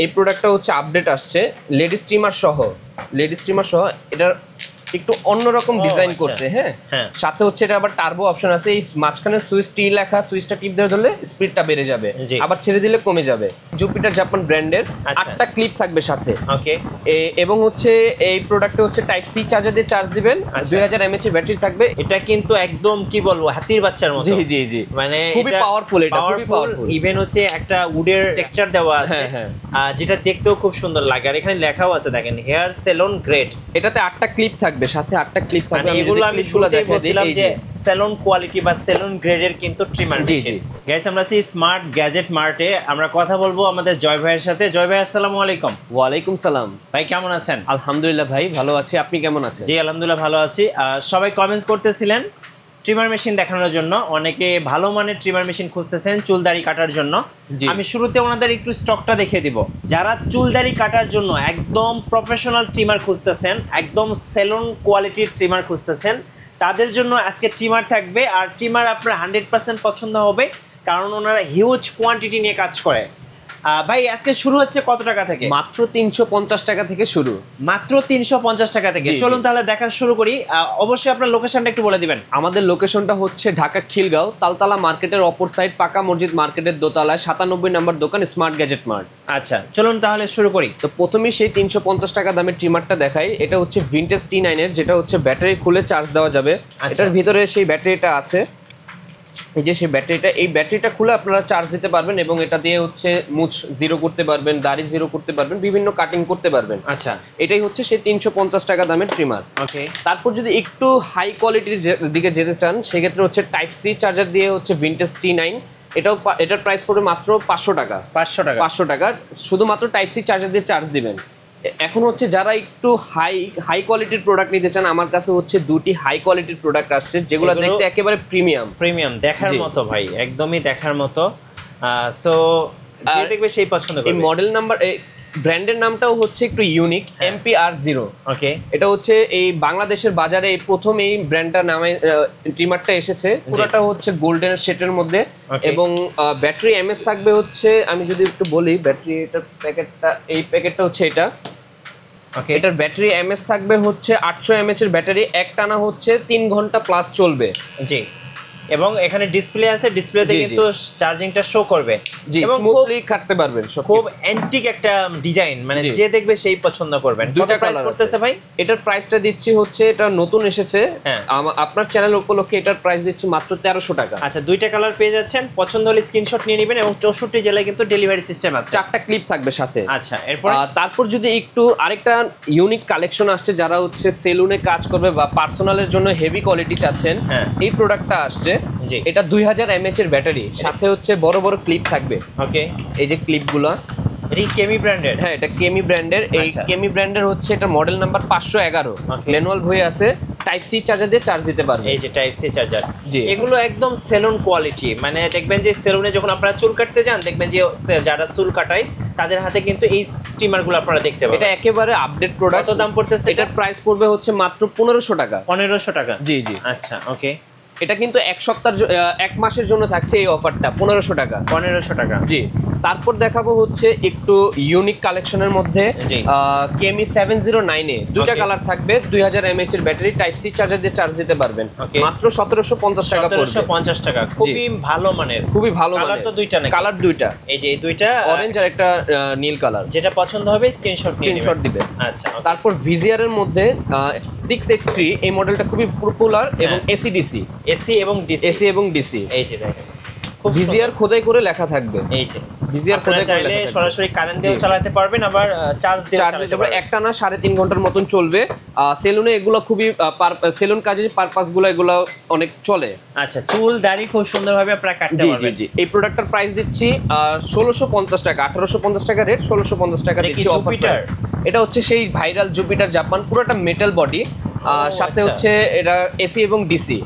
এই প্রোডাক্টটা হচ্ছে আপডেট আসছে লেডি স্টিমার সহ এটার একটু অন্যরকম ডিজাইন করছে। হ্যাঁ, সাথে হচ্ছে এটা আবার টার্বো অপশন আছে। এই মাঝখানে সুইচ টি লেখা, সুইচটা টিপ দিয়ে ধরলে স্পিডটা বেড়ে যাবে, আবার ছেড়ে দিলে কমে যাবে। জুপিটার জাপান ব্র্যান্ডের 8টা ক্লিপ থাকবে সাথে। ওকে, এবং হচ্ছে এই প্রোডাক্টে হচ্ছে টাইপ সি চার্জার দিয়ে চার্জ দিবেন। 2000 mAh এর ব্যাটারি থাকবে। এটা কিন্তু একদম কি বলবো হাতির বাচ্চার মতো। জি জি জি, মানে খুবই পাওয়ারফুল। এটা খুবই পাওয়ারফুল। ইভেন হচ্ছে একটা উডের টেক্সচার দেওয়া আছে, যেটা দেখতেও খুব সুন্দর লাগে। আর এখানে লেখাও আছে দেখেন, হেয়ার সেলন গ্রেড। এটাতে 8টা ক্লিপ থাকবে সাথে, 8টা ক্লিপ থাকবে। এগুলো আমি শুরুতেই বলছিলাম যে সেলন কোয়ালিটি বা সেলন গ্রেডের কিন্তু ট্রিমার মেশিন। গাইস, আমরা আছি স্মার্ট গ্যাজেট মার্টে। আমরা কথা বলবো আমাদের জয় ভাইয়ের সাথে। জয় ভাই, আসসালামু আলাইকুম। ওয়ালাইকুম সালাম। ভাই কেমন আছেন? আলহামদুলিল্লাহ ভাই, ভালো আছি। আপনি কেমন আছেন? জি আলহামদুলিল্লাহ ভালো আছি। সবাই কমেন্টস করতেছিলেন ট্রিমার মেশিন দেখানোর জন্য। অনেকে ভালো মানের ট্রিমার মেশিন খুঁজতেছেন চুল দাড়ি কাটার জন্য। আমি শুরুতে ওনাদের একটু স্টকটা দেখিয়ে দিব। যারা চুল দাড়ি কাটার জন্য একদম প্রফেশনাল ট্রিমার খুঁজতেছেন, একদম সেলন কোয়ালিটির ট্রিমার খুঁজতেছেন, তাদের জন্য আজকে ট্রিমার থাকবে। আর ট্রিমার আপনার 100% পছন্দ হবে, কারণ ওনারা হিউজ কোয়ান্টিটি নিয়ে কাজ করে। ভাই আজকে শুরু হচ্ছে কত টাকা থেকে? মাত্র 350 টাকা থেকে শুরু। মাত্র 350 টাকা থেকে। চলুন তাহলে দেখা শুরু করি। অবশ্যই আপনার লোকেশনটা একটু বলে দিবেন। আমাদের লোকেশনটা হচ্ছে ঢাকা খিলগাঁও, তালতলা মার্কেটের অপর সাইড, পাকা মসজিদ মার্কেটের দোতলায় 97 নম্বর দোকান, স্মার্ট গ্যাজেট মার্ট। আচ্ছা, চলুন তাহলে শুরু করি। তো প্রথমেই সেই 350 টাকা দামের ট্রিমারটা দেখাই। এটা হচ্ছে ভিনটেজ T9 এর, যেটা হচ্ছে ব্যাটারি খুলে চার্জ দেওয়া যাবে। এটার ভিতরে সেই ব্যাটারিটা আছে, এই যে সেই ব্যাটারিটা। এই ব্যাটারিটা খুলে আপনারা চার্জ দিতে পারবেন এবং এটা দিয়ে হচ্ছে মুছ জিরো করতে পারবেন, দাড়ি জিরো করতে পারবেন, বিভিন্ন কাটিং করতে পারবেন। আচ্ছা, এটাই হচ্ছে সেই 350 টাকা দামের ট্রিমার। ওকে, তারপর যদি একটু হাই কোয়ালিটির দিকে যেতে চান, সেক্ষেত্রে হচ্ছে টাইপ সি চার্জার দিয়ে হচ্ছে ভিনটেজ T9। এটার প্রাইস পড়বে মাত্র 500 টাকা। 500 টাকা শুধুমাত্র টাইপ সি চার্জার দিয়ে চার্জ দিবেন। এখন হচ্ছে যারা একটু হাই কোয়ালিটির প্রোডাক্ট নিতে চান, আমার কাছে হচ্ছে দুটি হাই কোয়ালিটির প্রোডাক্ট আসছে, যেগুলো দেখতে একেবারে প্রিমিয়াম দেখার মতো ভাই, একদমই দেখার মতো। সো যে দেখবে সেই পছন্দ করবে। এই মডেল নাম্বার, ব্র্যান্ডের নামটাও হচ্ছে একটু ইউনিক, MPR0। ওকে, এটা হচ্ছে এই বাংলাদেশের বাজারে এই প্রথম এই ব্র্যান্ডটার নামে ট্রিমারটা এসেছে। পুরোটা হচ্ছে গোল্ডেন শেডের মধ্যে এবং ব্যাটারি এমএস থাকবে হচ্ছে, আমি যদি একটু বলি ব্যাটারি, এটার প্যাকেটটা, এই প্যাকেটটা হচ্ছে এটা। ওকে, এটার ব্যাটারি এমএস থাকবে হচ্ছে 800 mAh এর ব্যাটারি। একটানা হচ্ছে 3 ঘন্টা প্লাস চলবে। জি, এবং এখানে ডিসপ্লে আছে, ডিসপ্লেতে কিন্তু চার্জিংটা শো করবে এবং স্মুথলি কাটতে পারবেন। খুব অ্যান্টিক একটা ডিজাইন, মানে যে দেখবে সেই পছন্দ করবেন। দুটো প্রাইস করতেছে ভাই? এটার প্রাইসটা দিচ্ছি হচ্ছে, এটা নতুন এসেছে আপনার চ্যানেল উপলক্ষে, এটার প্রাইস দিচ্ছি মাত্র 1300 টাকা। আচ্ছা, দুইটা কালার পেয়ে যাচ্ছেন। পছন্দ হলে স্ক্রিনশট নিয়ে নেবেন এবং 64 জেলায় কিন্তু ডেলিভারি সিস্টেম আছে। 4টা ক্লিপ থাকবে সাথে। আচ্ছা, এরপর তারপর যদি একটু আরেকটা ইউনিক কালেকশন আসছে, যারা হচ্ছে সেলুনে কাজ করবে বা পার্সোনালের জন্য হেভি কোয়ালিটি চাচ্ছেন, এই প্রোডাক্টটা আসছে। এটা 2000 mAh এর ব্যাটারি, সাথে হচ্ছে বড় বড় ক্লিপ থাকবে। ওকে, এই যে ক্লিপগুলো, এই কেমি ব্র্যান্ডের। হ্যাঁ, এটা কেমি ব্র্যান্ডের। এই কেমি ব্র্যান্ডের হচ্ছে এটা মডেল নাম্বার 511। ম্যানুয়াল বই আছে, টাইপ সি চার্জার দিয়ে চার্জ দিতে পারবে। এই যে টাইপ সি চার্জার, এগুলো একদম সেলুন কোয়ালিটি। মানে দেখবেন যে সেলুনে যখন আপনারা চুল কাটতে যান, দেখবেন যে যারা চুল কাটায় তাদের হাতে কিন্তু এই স্টিমারগুলো আপনারা দেখতে পাবেন। এটা একেবারে আপডেট প্রোডাক্ট। কত দাম পড়তেছে? এটার প্রাইস পড়বে হচ্ছে মাত্র 1500 টাকা। 1500 টাকা? জি জি। আচ্ছা, ওকে। এটা কিন্তু এক মাসের জন্য থাকছে এই অফারটা, 1500 টাকা। 1500 টাকা, জি। তারপর দেখাবো হচ্ছে একটু ইউনিক কালেকশনের মধ্যে কেমি 709 এ দুইটা কালার থাকবে, 2000 mAh এর ব্যাটারি, টাইপ সি চার্জার দিয়ে চার্জ দিতে পারবেন। মাত্র 1750 টাকা পড়বে। 1750 টাকা, খুবই ভালো মানের। খুবই ভালো মানের। কালার তো দুইটা নাকি? কালার দুইটা। এই যে এই দুইটা, অরেঞ্জ আর একটা নীল কালার। যেটা পছন্দ হবে স্ক্রিনশট দিবে। আচ্ছা, তারপর ভিজিআর এর মধ্যে 683, এই মডেলটা খুবই পপুলার এবং এসি এবং ডিসি। এই যে দেখেন, ভিজিআর খোদাই করে লেখা থাকবে। এই যে ভিজিআর খোদাই করে চাইলে সরাসরি কারেন্ট দিয়েও চালাতে পারবেন, আবার চার্জ দিয়েও চালাতে পারবেন। একটানা 3.5 ঘন্টার মতন চলবে। সেলুনে এগুলো খুবই সেলুন কাজে পারপাসগুলো এগুলো অনেক চলে। আচ্ছা, চুল দাড়ি খুব সুন্দরভাবে আপনারা কাটতে পারবেন। জি। এই প্রোডাক্টটার প্রাইস দিচ্ছি 1650 টাকা। 1850 টাকা রেট, 1650 টাকা দিচ্ছি অফার প্রাইস। এটা হচ্ছে সেই ভাইরাল জুপিটার জাপান, পুরোটা মেটাল বডি। সাথে হচ্ছে এটা এসি এবং ডিসি।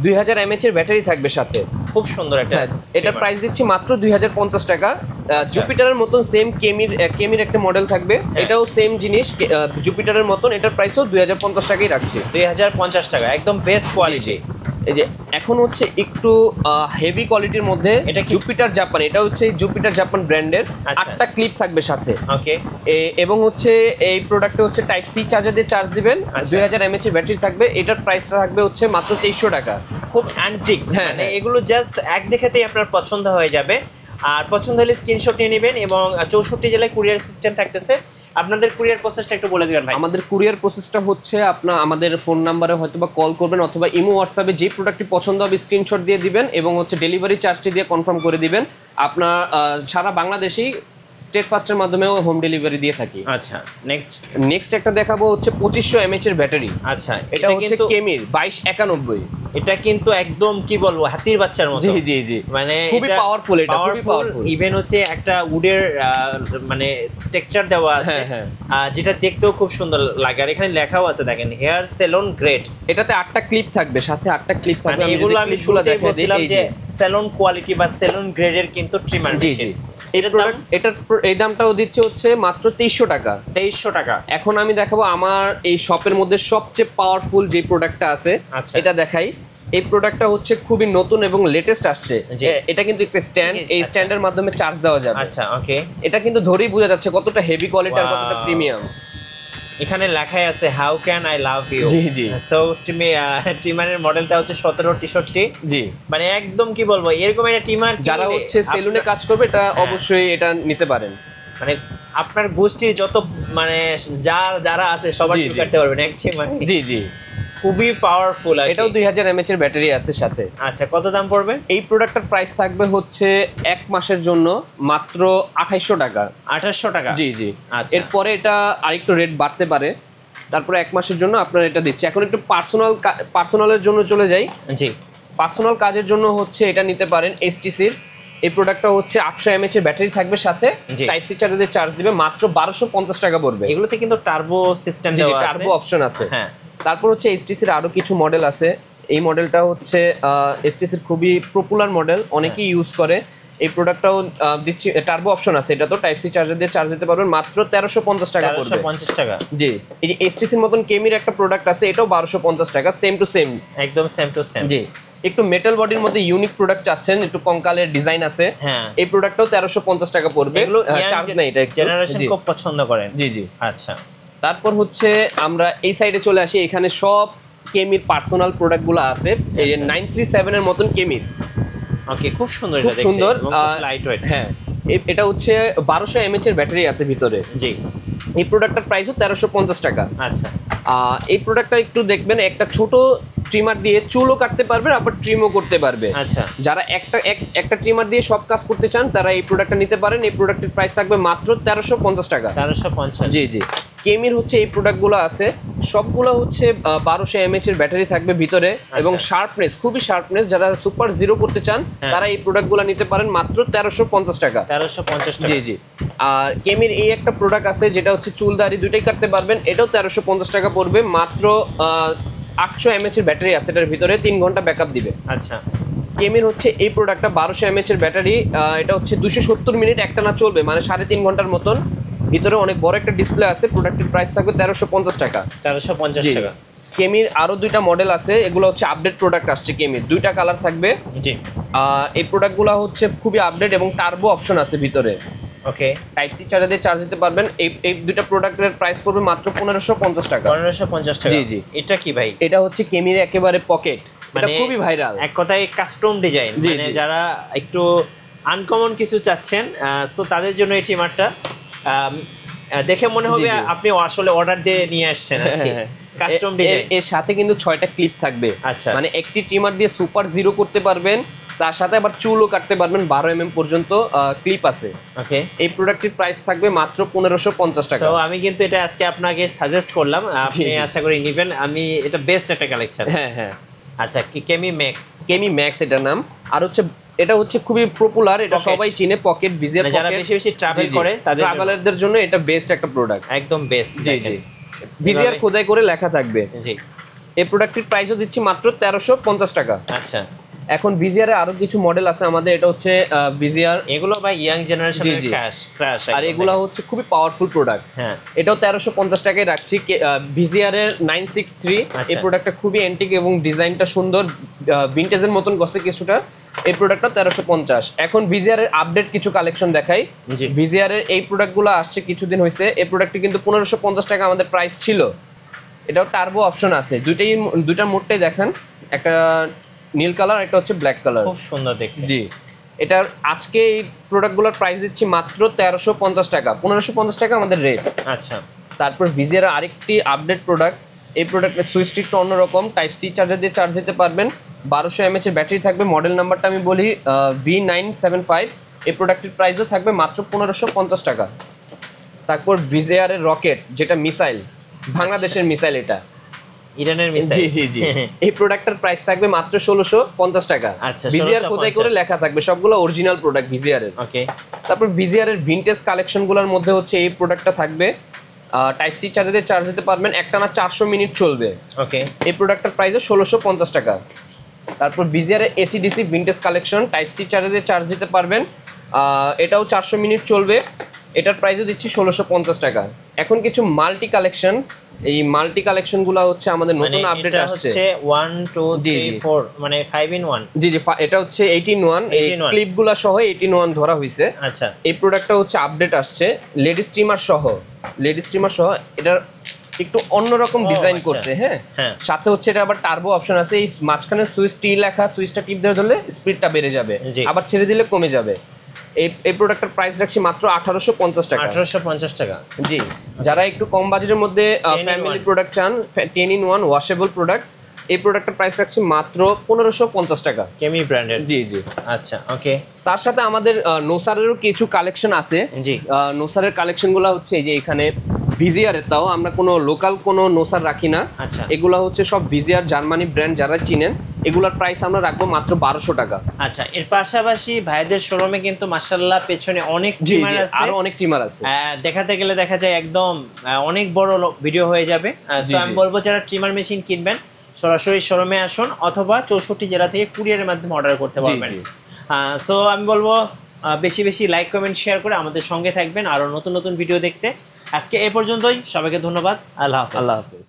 2000 mAh এর ব্যাটারি থাকবে সাথে। খুব সুন্দর একটা। এটা প্রাইস দিচ্ছি মাত্র 2050 টাকা। জুপিটারের মতন সেম কেমির একটা মডেল থাকবে, এটাও সেম জিনিস জুপিটারের মতন, এটার প্রাইসও 2050 টাকাই রাখছি। 2050 টাকা, একদম বেস্ট কোয়ালিটি। এই যে এখন হচ্ছে একটু হেভি কোয়ালিটির মধ্যে এটা জুপিটার জাপান, এটা হচ্ছে জুপিটার জাপান ব্র্যান্ডের, 8টা ক্লিপ থাকবে সাথে। ওকে। এবং হচ্ছে এই প্রোডাক্টে হচ্ছে টাইপ সি চার্জার দিয়ে চার্জ দিবেন, 2000 mAh এর ব্যাটারি থাকবে। এটার প্রাইসটা থাকবে হচ্ছে মাত্র 2300 টাকা। খুব অ্যান্টিক, মানে এগুলো জাস্ট এক দেখাতেই আপনার পছন্দ হয়ে যাবে। আর পছন্দ হলে স্ক্রিনশট নিয়ে নেবেন এবং 64 জেলায় কুরিয়ার সিস্টেম থাকতেছে। আপনাদের কুরিয়ার প্রসেসটা একটু বলে দিবেন ভাই। আমাদের কুরিয়ার প্রসেসটা হচ্ছে আপনার আমাদের ফোন নাম্বারে হয়তোবা কল করবেন অথবা ইমো হোয়াটসঅ্যাপে যে প্রোডাক্টটি পছন্দ হবে স্ক্রিনশট দিয়ে দিবেন এবং হচ্ছে ডেলিভারি চার্জটি দিয়ে কনফার্ম করে দিবেন। আপনার সারা বাংলাদেশেই স্টেট ফাস্টের মাধ্যমেও হোম ডেলিভারি দিয়ে থাকি। আচ্ছা, নেক্সট একটা দেখাবো হচ্ছে 2500 mAh এর ব্যাটারি। আচ্ছা, এটা হচ্ছে কেমির 2291। এটা কিন্তু একদম কি বলবো হাতির বাচ্চার মতো। জি জি জি, মানে খুবই পাওয়ারফুল, এটা খুবই পাওয়ারফুল। ইভেন হচ্ছে একটা উডের মানে টেক্সচার দেওয়া আছে, যেটা দেখতেও খুব সুন্দর লাগে। আর এখানে লেখাও আছে দেখেন, হেয়ার সেলন গ্রেড। এটাতে 8টা ক্লিপ থাকবে, সাথে 8টা ক্লিপ থাকবে। এগুলো আমি শুরুতেই বলছিলাম যে সেলন কোয়ালিটি বা সেলন গ্রেডের কিন্তু ট্রিমার মেশিন। এই দামটাও দিচ্ছে হচ্ছে মাত্র 2300 টাকা। 2300 টাকা। এখন আমি দেখাবো আমার এই শপের মধ্যে সবচেয়ে পাওয়ারফুল যে প্রোডাক্টটা আছে, এটা দেখাই। এই প্রোডাক্টটা হচ্ছে খুবই নতুন এবং লেটেস্ট আসছে। এটা কিন্তু একটা স্ট্যান্ড, এই স্ট্যান্ডের মাধ্যমে চার্জ দেওয়া যাবে। আচ্ছা, ওকে। এটা কিন্তু ধরেই বোঝা যাচ্ছে কতটা হেভি কোয়ালিটি আর কতটা প্রিমিয়াম। এখানে লেখাই আছে how can I love you. জি জি। সো টিমারের মডেলটা হচ্ছে 1763। জি, মানে একদম কি বলবো, এরকম একটা টিমার যারা হচ্ছে সেলুনে কাজ করবে এটা অবশ্যই এটা নিতে পারেন। মানে আপনার গোষ্ঠীর যত মানে যারা আছে সবার চুল কাটতে পারবেন এক টিমার। জি জি, খুবই পাওয়ারফুল। এটাও 2000 mAh এর ব্যাটারি আছে সাথে। আচ্ছা, কত দাম পড়বে? এই প্রোডাক্টটার প্রাইস থাকবে হচ্ছে 1 মাসের জন্য মাত্র 2800 টাকা। 2800 টাকা? জি জি। আচ্ছা, এরপরে এটা আরেকটু রেট বাড়তে পারে। তারপরে 1 মাসের জন্য আপনার এটা দিচ্ছে। এখন একটু পার্সোনালের জন্য চলে যাই। জি, পার্সোনাল কাজের জন্য হচ্ছে এটা নিতে পারেন এসটিসির। এই প্রোডাক্টটা হচ্ছে 800 mAh এর ব্যাটারি থাকবে সাথে, টাইপ সি চার্জার দিয়ে চার্জ দিবে, মাত্র 1250 টাকা পড়বে। এগুলোতে কিন্তু টার্বো সিস্টেম দেওয়া আছে, টার্বো অপশন আছে। হ্যাঁ। তারপর হচ্ছে এসটিসির আরো কিছু মডেল আছে। এই মডেলটা হচ্ছে এসটিসির খুবই পপুলার মডেল, অনেকেই ইউজ করে। এই প্রোডাক্টটাও দিচ্ছি, টার্বো অপশন আছে। এটা তো টাইপ সি চার্জার দিয়ে চার্জ দিতে পারবেন, মাত্র 1350 টাকা পড়বে। 1350 টাকা। জি। এই যে এসটিসির মতন কেমির একটা প্রোডাক্ট আছে, এটাও 1250 টাকা, সেম টু সেম, একদম সেম টু সেম। জি। একটু মেটাল বডির মধ্যে ইউনিক প্রোডাক্ট চাচ্ছেন, একটু কঙ্কালের ডিজাইন আছে, হ্যাঁ, এই প্রোডাক্টটাও 1350 টাকা পড়বে। চার্জ নেই, এটা জেনারেশন খুব পছন্দ করেন। জি জি। আচ্ছা, তারপর হচ্ছে আমরা এই সাইডে চলে আসি। এখানে সব কেমির পার্সোনাল প্রোডাক্টগুলো আছে। এই যে 937 এর মতন কেমির। ওকে, খুব সুন্দর, খুব সুন্দর, লাইট ওয়েট। হ্যাঁ, এটা হচ্ছে 1200 mAh এর ব্যাটারি আছে ভিতরে। জি। এই প্রোডাক্টটার প্রাইসও 1350 টাকা। আচ্ছা, এই প্রোডাক্টটা একটু দেখবেন, একটা ছোট ট্রিমার দিয়ে চুলও কাটতে পারবেন, আবার ট্রিমও করতে পারবে। আচ্ছা, যারা একটা ট্রিমার দিয়ে সব কাজ করতে চান তারা এই প্রোডাক্টটা নিতে পারেন। এই প্রোডাক্টের প্রাইস থাকবে মাত্র 1350 টাকা। 1350। জি জি। কেমির হচ্ছে এই প্রোডাক্টগুলো আছে, সবগুলো হচ্ছে 1200 mAh এর ব্যাটারি থাকবে ভিতরে এবং শার্পনেস, খুবই শার্পনেস। যারা সুপার জিরো করতে চান তারা এই প্রোডাক্টগুলো নিতে পারেন মাত্র 1350 টাকা। 1350 টাকা। জি জি। আর কেমির এই একটা প্রোডাক্ট আছে যেটা হচ্ছে চুল দাড়ি দুইটাই কাটতে পারবেন, এটাও 1350 টাকা পড়বে। মাত্র 800 mAh এর ব্যাটারি আছে এটার ভিতরে, 3 ঘন্টা ব্যাকআপ দিবে। আচ্ছা, কেমির হচ্ছে এই প্রোডাক্টটা 1200 mAh এর ব্যাটারি, এটা হচ্ছে 270 মিনিট একটানা চলবে, মানে 3.5 ঘন্টার মতন। ভিতরে অনেক বড় একটা ডিসপ্লে আছে। প্রোডাক্টের প্রাইস থাকবে 1350 টাকা। 1350 টাকা। কেমির আরো দুইটা মডেল আছে, এগুলো হচ্ছে আপডেট প্রোডাক্ট আসছে কেমির, দুইটা কালার থাকবে। জি। এই প্রোডাক্টগুলো হচ্ছে খুবই আপডেট এবং টার্বো অপশন আছে ভিতরে। ওকে, টাইপ সি চার্জার দিয়ে চার্জ দিতে পারবেন। এই দুইটা প্রোডাক্টের প্রাইস পড়বে মাত্র 1550 টাকা। 1550 টাকা। জি জি। এটা কি ভাই? এটা হচ্ছে কেমির একেবারে পকেট, এটা খুবই ভাইরাল। এক কথায় কাস্টম ডিজাইন, মানে যারা একটু আনকমন কিছু চাচ্ছেন, সো তাদের জন্য এই ট্রিমারটা দেখে মনে হবে আপনি আসলে অর্ডার দিয়ে নিয়ে আসছেন আর কি। Custom design. এর সাথে কিন্তু 6টা ক্লিপ থাকবে। আচ্ছা, মানে একটি ট্রিমার দিয়ে সুপার জিরো করতে পারবেন, তার সাথে আবার চুলও কাটতে পারবেন। 12 mm পর্যন্ত ক্লিপ আছে। ওকে। এই প্রোডাক্টের প্রাইস থাকবে মাত্র 1550 টাকা। তো আমি কিন্তু এটা আজকে আপনাকে সাজেস্ট করলাম, আপনি আশা করি নেবেন। আমি এটা বেস্ট একটা কালেকশন। হ্যাঁ হ্যাঁ। আচ্ছা, কেমি ম্যাক্স। কেমি ম্যাক্স এটার নাম। আর হচ্ছে এটা হচ্ছে খুবই পপুলার, এটা সবাই চিনে, পকেট ভিজিয়ার পকেট। যারা বেশি বেশি ট্রাভেল করে তাদের ট্রাভেলারদের জন্য এটা বেস্ট একটা প্রোডাক্ট, একদম বেস্ট। জি জি। ভিজিয়ার খোদাই করে লেখা থাকবে। জি। এই প্রোডাক্টের প্রাইসও দিচ্ছি মাত্র 1350 টাকা। আচ্ছা, এখন ভিজিআর এর আরো কিছু মডেল আছে আমাদের, এটা হচ্ছে ভিজিআর, এগুলো ভাই ইয়াং জেনারেশনের ক্র্যাশ আর এগুলো হচ্ছে খুবই পাওয়ারফুল প্রোডাক্ট। হ্যাঁ, এটাও 1350 টাকায় রাখছি। ভিজিআর এর 963, এই প্রোডাক্টটা খুবই অ্যান্টিক এবং ডিজাইনটা সুন্দর, ভিনটেজের মতন করছে কিছুটা। এই প্রোডাক্টটা 1350। এখন ভিজিআর এর আপডেট কিছু কালেকশন দেখাই। ভিজিআর এর এই প্রোডাক্টগুলো আসছে কিছুদিন হয়েছে। এই প্রোডাক্টটি কিন্তু 1550 টাকা আমাদের প্রাইস ছিল। এটাও টার্বো অপশন আছে, দুইটার মোডটাই দেখেন, একটা নীল কালার, একটা হচ্ছে ব্ল্যাক কালার, খুব সুন্দর দেখতে। জি, এটার আজকে এই প্রোডাক্টগুলোর প্রাইস দিচ্ছি মাত্র 1350 টাকা, 1550 টাকা আমাদের রেট। আচ্ছা, তারপর ভিজিআর আরেকটি আপডেট প্রোডাক্ট, এই প্রোডাক্টের সুইচটি একটু অন্যরকম, টাইপ সি চার্জার দিয়ে চার্জ দিতে পারবেন, 1200 mAh এর ব্যাটারি থাকবে। মডেল নাম্বারটা আমি বলি V975। এই প্রোডাক্টের প্রাইসও থাকবে মাত্র 1550 টাকা। তারপর ভিজিআর এর রকেট, যেটা মিসাইল, বাংলাদেশের মিসাইল, এটা ইরানের মিসাইল। জি জি জি, এই প্রোডাক্টের প্রাইস থাকবে মাত্র 1650 টাকা। আচ্ছা, ভিজিআর খোদাই করে লেখা থাকবে, সবগুলো অরিজিনাল প্রোডাক্ট ভিজিআর এর। ওকে, তারপর ভিজিআর এর ভিনটেজ কালেকশনগুলোর মধ্যে হচ্ছে এই প্রোডাক্টটা থাকবে, টাইপ সি চার্জার দিয়ে চার্জ দিতে পারবেন, একটানা 400 মিনিট চলবে। ওকে, এই প্রোডাক্টের প্রাইসও 1650 টাকা। তারপর ভিজিআর এর AC DC vintage collection, type C charger দিয়ে চার্জ দিতে পারবেন, এটাও 400 মিনিট চলবে। এটার প্রাইসও দিচ্ছি 1650 টাকা। এখন কিছু মাল্টি কালেকশন, এই মাল্টি কালেকশনগুলো হচ্ছে আমাদের নতুন আপডেট আসছে। 1 2 3 4 মানে 5 in 1। জি জি, এটা হচ্ছে 18-1, এই ক্লিপগুলো সহ 18-1 ধরা হয়েছে। আচ্ছা, এই প্রোডাক্টটা হচ্ছে আপডেট আসছে, লেডি স্ট্রিমার সহ, এটার একটু অন্যরকম ডিজাইন করছে। হ্যাঁ, সাথে হচ্ছে এটা আবার টার্বো অপশন আছে। এই মাঝখানে সুইচ টি লেখা, সুইচটা টিপ দিয়ে ধরলে স্পিডটা বেড়ে যাবে, আবার ছেড়ে দিলে কমে যাবে। এই প্রোডাক্টের প্রাইস রাখছি মাত্র 1850 টাকা। 1850 টাকা। জি, যারা একটু কম বাজেটের মধ্যে ফ্যামিলি প্রোডাক্ট চান, 10-in-1 ওয়াশেবল প্রোডাক্ট, এই প্রোডাক্টের প্রাইস রাখছি মাত্র 1550 টাকা, কেমি ব্র্যান্ডেড। জি জি, আচ্ছা, ওকে। তার সাথে আমাদের নোসারেরও কিছু কালেকশন আছে। জি, নোসারের কালেকশনগুলো হচ্ছে এই যে এখানে ভিজিআর এর, তাও আমরা কোনো লোকাল কোনো নোসার রাখি না। আচ্ছা, এগুলো হচ্ছে সব ভিজিআর জার্মানি ব্র্যান্ড, যারা চিনেন। এগুলোর প্রাইস আমরা রাখবো মাত্র 1200 টাকা। আচ্ছা, এর পাশাপাশি ভাইদের শোরুমে কিন্তু মাশাআল্লাহ পেছনে অনেক ট্রিমার আছে, আরো অনেক ট্রিমার আছে। দেখাতে গেলে দেখা যায় একদম অনেক বড় ভিডিও হয়ে যাবে। সো আমি বলবো যারা ট্রিমার মেশিন কিনবেন সরাসরি শোরুমে আসুন, অথবা 64 জেলা থেকে কুরিয়ারের মাধ্যমে অর্ডার করতে পারবেন। সো আমি বলবো বেশি বেশি লাইক কমেন্ট শেয়ার করে আমাদের সঙ্গে থাকবেন আরো নতুন নতুন ভিডিও দেখতে। আজকে এই পর্যন্তই, সবাইকে ধন্যবাদ। আল্লাহ হাফেজ।